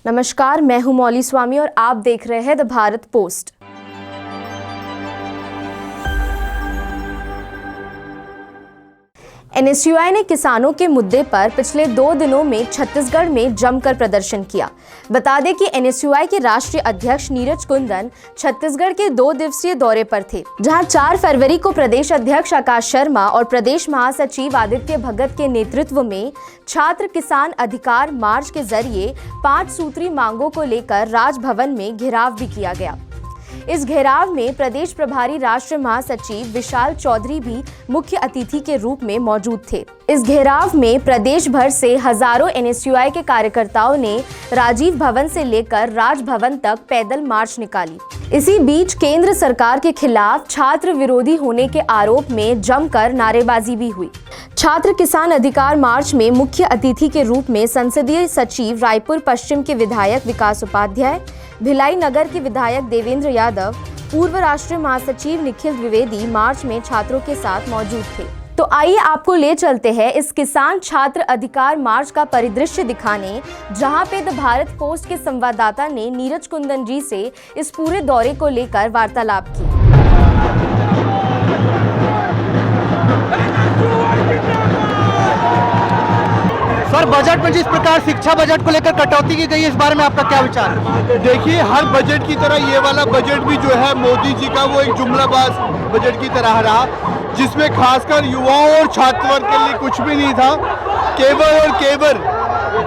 नमस्कार, मैं हूं मौली स्वामी और आप देख रहे हैं द भारत पोस्ट। एनएसयूआई ने किसानों के मुद्दे पर पिछले 2 दिनों में छत्तीसगढ़ में जमकर प्रदर्शन किया। बता दें कि एनएसयूआई के राष्ट्रीय अध्यक्ष नीरज कुंदन छत्तीसगढ़ के 2 दिवसीय दौरे पर थे, जहां 4 फरवरी को प्रदेश अध्यक्ष आकाश शर्मा और प्रदेश महासचिव आदित्य भगत के नेतृत्व में छात्र किसान अधिकार मार्च के जरिए 5 सूत्री मांगों को लेकर राजभवन में घेराव भी किया गया। इस घेराव में प्रदेश प्रभारी राष्ट्रीय महासचिव विशाल चौधरी भी मुख्य अतिथि के रूप में मौजूद थे। इस घेराव में प्रदेश भर से हजारों एनएसयूआई के कार्यकर्ताओं ने राजीव भवन से लेकर राजभवन तक पैदल मार्च निकाली। इसी बीच केंद्र सरकार के खिलाफ छात्र विरोधी होने के आरोप में जमकर नारेबाजी भी हुई। छात्र किसान अधिकार मार्च में मुख्य अतिथि के रूप में संसदीय सचिव रायपुर पश्चिम के विधायक विकास उपाध्याय, भिलाई नगर के विधायक देवेंद्र यादव, पूर्व राष्ट्रीय महासचिव निखिल द्विवेदी मार्च में छात्रों के साथ मौजूद थे। तो आइए आपको ले चलते हैं इस किसान छात्र अधिकार मार्च का परिदृश्य दिखाने, जहां पे द भारत पोस्ट के संवाददाता ने नीरज कुंदन जी से इस पूरे दौरे को लेकर वार्तालाप की। सर, बजट में जिस प्रकार शिक्षा बजट को लेकर कटौती की गई है, इस बारे में आपका क्या विचार है? देखिए, हर बजट की तरह ये वाला बजट भी जो है मोदी जी का वो एक जुमलाबाज बजट की तरह रहा, जिसमें खासकर युवाओं और छात्र वर्ग के लिए कुछ भी नहीं था। केवल और केवल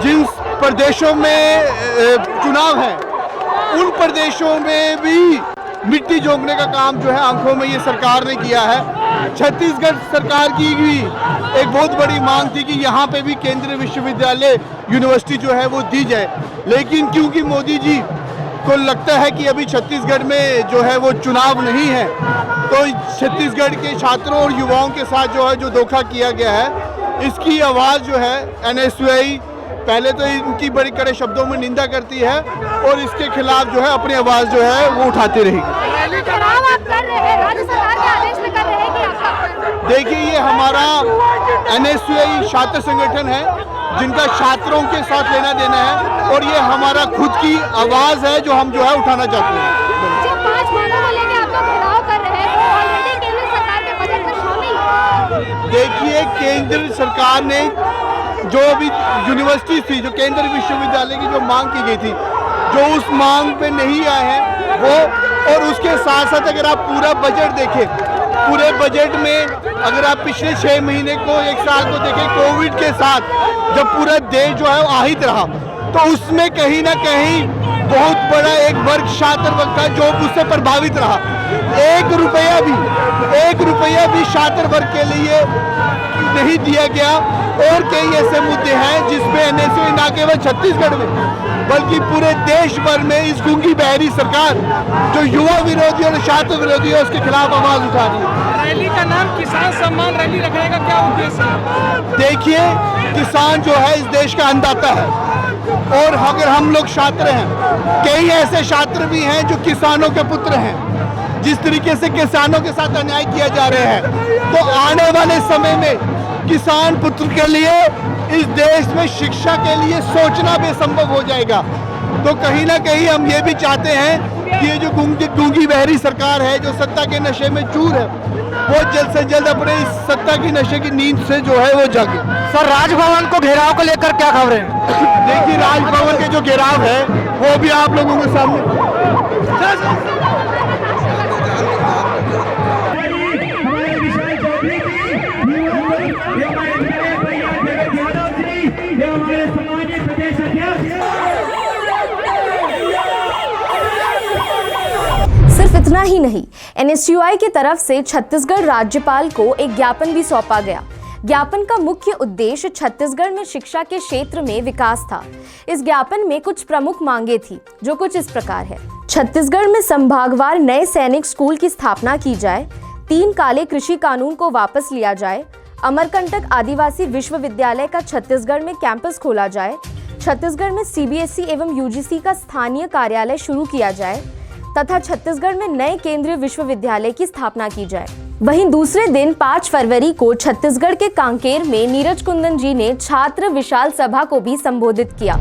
जिन प्रदेशों में चुनाव है उन प्रदेशों में भी मिट्टी जोड़ने का काम जो है आंखों में ये सरकार ने किया है। छत्तीसगढ़ सरकार की भी एक बहुत बड़ी मांग थी कि यहाँ पे भी केंद्रीय विश्वविद्यालय यूनिवर्सिटी जो है वो दी जाए, लेकिन क्योंकि मोदी जी को लगता है कि अभी छत्तीसगढ़ में जो है वो चुनाव नहीं है, तो छत्तीसगढ़ के छात्रों और युवाओं के साथ जो है जो धोखा किया गया है, इसकी आवाज़ जो है एनएसयूआई पहले तो इनकी बड़ी कड़े शब्दों में निंदा करती है और इसके खिलाफ जो है अपनी आवाज़ जो है वो उठाती रहेगी। देखिए, ये हमारा एनएसयूआई छात्र संगठन है जिनका छात्रों के साथ लेना देना है और ये हमारा खुद की आवाज़ है जो हम जो है उठाना चाहते हैं। देखिए, केंद्र सरकार ने जो अभी यूनिवर्सिटी थी, जो केंद्रीय विश्वविद्यालय की जो मांग की गई थी, जो उस मांग पे नहीं आए हैं वो, और उसके साथ साथ अगर आप पूरा बजट देखें, पूरे बजट में अगर आप पिछले 6 महीने को 1 साल को देखें, कोविड के साथ जब पूरा देश जो है आहत रहा, तो उसमें कहीं ना कहीं बहुत बड़ा एक वर्ग छात्र वर्ग था जो उससे प्रभावित रहा। 1 रुपया भी छात्र वर्ग के लिए नहीं दिया गया। और कई ऐसे मुद्दे हैं जिसमें एनएसयूआई ना केवल छत्तीसगढ़ में बल्कि पूरे देश भर में इस गूंगी बहरी सरकार जो युवा विरोधी और छात्र विरोधी है उसके खिलाफ आवाज उठा रही है। रैली का नाम किसान सम्मान रैली रखने का क्या उद्देश्य है? देखिए, किसान जो है इस देश का अन्नदाता है और अगर हम लोग छात्र हैं, कई ऐसे छात्र भी हैं जो किसानों के पुत्र हैं। जिस तरीके से किसानों के साथ अन्याय किया जा रहा है, तो आने वाले समय में किसान पुत्र के लिए इस देश में शिक्षा के लिए सोचना भी संभव हो जाएगा। तो कहीं ना कहीं हम ये भी चाहते हैं कि ये जो गूंगी बहरी सरकार है जो सत्ता के नशे में चूर है, वो जल्द से जल्द अपने इस सत्ता की नशे की नींद से जो है वो जागे। सर, राजभवन को घेराव को लेकर क्या खबरें हैं? देखिए, राजभवन के जो घेराव है वो भी आप लोगों के सामने सिर्फ इतना ही नहीं, एनएसयूआई की तरफ से छत्तीसगढ़ राज्यपाल को एक ज्ञापन भी सौंपा गया। ज्ञापन का मुख्य उद्देश्य छत्तीसगढ़ में शिक्षा के क्षेत्र में विकास था। इस ज्ञापन में कुछ प्रमुख मांगे थी, जो कुछ इस प्रकार है। छत्तीसगढ़ में संभागवार नए सैनिक स्कूल की स्थापना की जाए, 3 काले कृषि कानून को वापस लिया जाए, अमरकंटक आदिवासी विश्वविद्यालय का छत्तीसगढ़ में कैंपस खोला जाए, छत्तीसगढ़ में सीबीएसई एवं यूजीसी का स्थानीय कार्यालय शुरू किया जाए तथा छत्तीसगढ़ में नए केंद्रीय विश्वविद्यालय की स्थापना की जाए। वहीं दूसरे दिन 5 फरवरी को छत्तीसगढ़ के कांकेर में नीरज कुंदन जी ने छात्र विशाल सभा को भी संबोधित किया।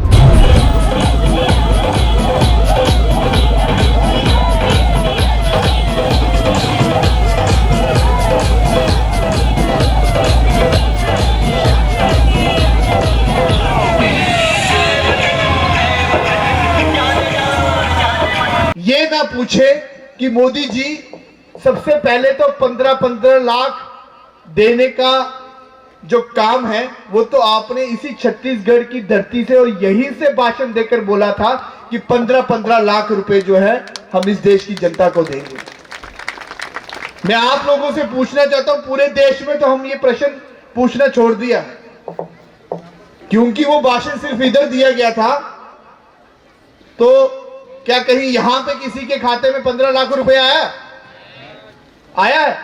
ना पूछे कि मोदी जी सबसे पहले तो 15-15 लाख देने का जो काम है वो तो आपने इसी छत्तीसगढ़ की धरती से और यहीं से भाषण देकर बोला था कि 15-15 लाख रुपए जो है हम इस देश की जनता को देंगे। मैं आप लोगों से पूछना चाहता हूं, पूरे देश में तो हम ये प्रश्न पूछना छोड़ दिया क्योंकि वो भाषण सिर्फ इधर दिया गया था। तो क्या कहीं यहां पे किसी के खाते में 15 लाख रुपए आया है?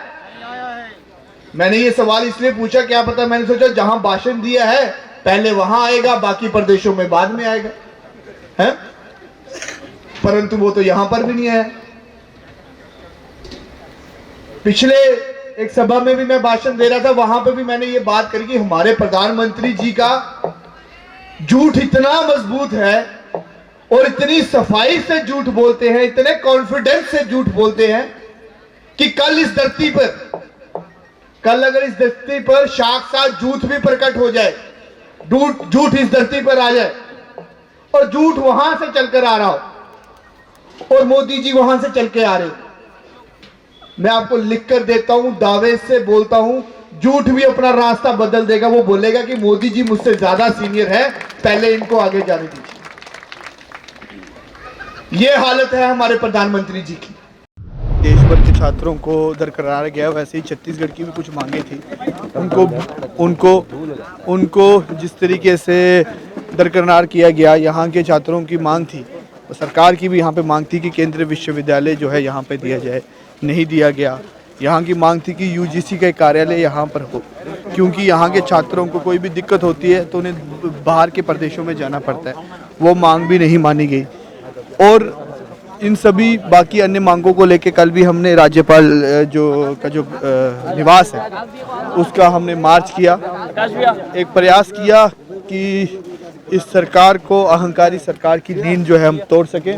मैंने ये सवाल इसलिए पूछा, क्या पता, मैंने सोचा जहां भाषण दिया है पहले वहां आएगा, बाकी प्रदेशों में बाद में आएगा, है? परंतु वो तो यहां पर भी नहीं आया। पिछले एक सभा में भी मैं भाषण दे रहा था, वहां पे भी मैंने ये बात करी कि हमारे प्रधानमंत्री जी का झूठ इतना मजबूत है और इतनी सफाई से झूठ बोलते हैं, इतने कॉन्फिडेंस से झूठ बोलते हैं कि कल अगर इस धरती पर साक्षात झूठ भी प्रकट हो जाए, झूठ इस धरती पर आ जाए और झूठ वहां से चलकर आ रहा हो और मोदी जी वहां से चल के आ रहे हो, मैं आपको लिख कर देता हूं, दावे से बोलता हूं, झूठ भी अपना रास्ता बदल देगा। वो बोलेगा कि मोदी जी मुझसे ज्यादा सीनियर है, पहले इनको आगे जाने दीजिए। ये हालत है हमारे प्रधानमंत्री जी की। देश भर के छात्रों को दरकरार गया, वैसे ही छत्तीसगढ़ की भी कुछ मांगे थी। उनको जिस तरीके से दरकरार किया गया, यहाँ के छात्रों की मांग थी, सरकार की भी यहाँ पे मांग थी कि केंद्रीय विश्वविद्यालय जो है यहाँ पे दिया जाए, नहीं दिया गया। यहाँ की मांग थी कि यूजीसी का कार्यालय यहाँ पर हो, क्योंकि यहाँ के छात्रों को कोई भी दिक्कत होती है तो उन्हें बाहर के प्रदेशों में जाना पड़ता है। वो मांग भी नहीं मानी गई और इन सभी बाकी अन्य मांगों को लेके कल भी हमने राज्यपाल जो निवास है उसका हमने मार्च किया, एक प्रयास किया कि इस सरकार को, अहंकारी सरकार की नींद जो है हम तोड़ सकें।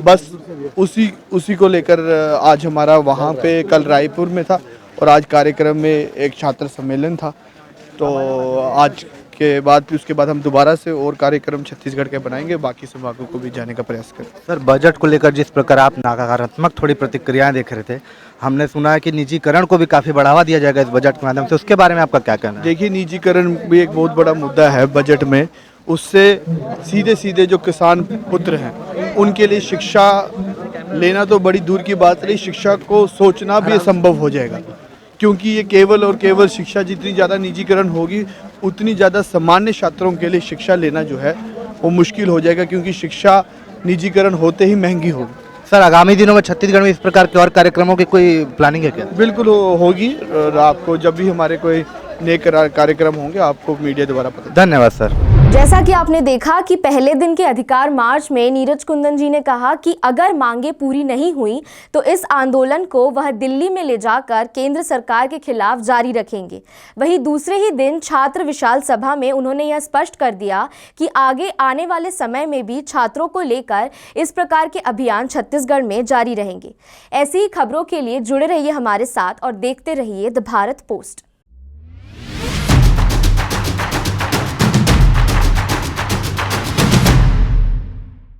बस उसी को लेकर आज हमारा वहाँ पे कल रायपुर में था और आज कार्यक्रम में एक छात्र सम्मेलन था। तो आज के बाद फिर उसके बाद हम दोबारा से और कार्यक्रम छत्तीसगढ़ के बनाएंगे, बाकी संभागों को भी जाने का प्रयास करें। सर, बजट को लेकर जिस प्रकार आप नकारात्मक थोड़ी प्रतिक्रियाएं देख रहे थे, हमने सुना है कि निजीकरण को भी काफ़ी बढ़ावा दिया जाएगा इस बजट के माध्यम से, उसके बारे में आपका क्या कहना है? देखिए, निजीकरण भी एक बहुत बड़ा मुद्दा है बजट में। उससे सीधे जो किसान पुत्र हैं उनके लिए शिक्षा लेना तो बड़ी दूर की बात रही, शिक्षा को सोचना भी असंभव हो जाएगा, क्योंकि ये केवल और केवल शिक्षा, जितनी ज़्यादा निजीकरण होगी उतनी ज़्यादा सामान्य छात्रों के लिए शिक्षा लेना जो है वो मुश्किल हो जाएगा, क्योंकि शिक्षा निजीकरण होते ही महंगी होगी। सर, आगामी दिनों में छत्तीसगढ़ में इस प्रकार के और कार्यक्रमों की कोई प्लानिंग है क्या? बिल्कुल होगी, और आपको जब भी हमारे कोई नए कार्यक्रम होंगे आपको मीडिया द्वारा पता। धन्यवाद सर। जैसा कि आपने देखा कि पहले दिन के अधिकार मार्च में नीरज कुंदन जी ने कहा कि अगर मांगे पूरी नहीं हुई तो इस आंदोलन को वह दिल्ली में ले जाकर केंद्र सरकार के खिलाफ जारी रखेंगे। वहीं दूसरे ही दिन छात्र विशाल सभा में उन्होंने यह स्पष्ट कर दिया कि आगे आने वाले समय में भी छात्रों को लेकर इस प्रकार के अभियान छत्तीसगढ़ में जारी रहेंगे। ऐसी ही खबरों के लिए जुड़े रहिए हमारे साथ और देखते रहिए द भारत पोस्ट।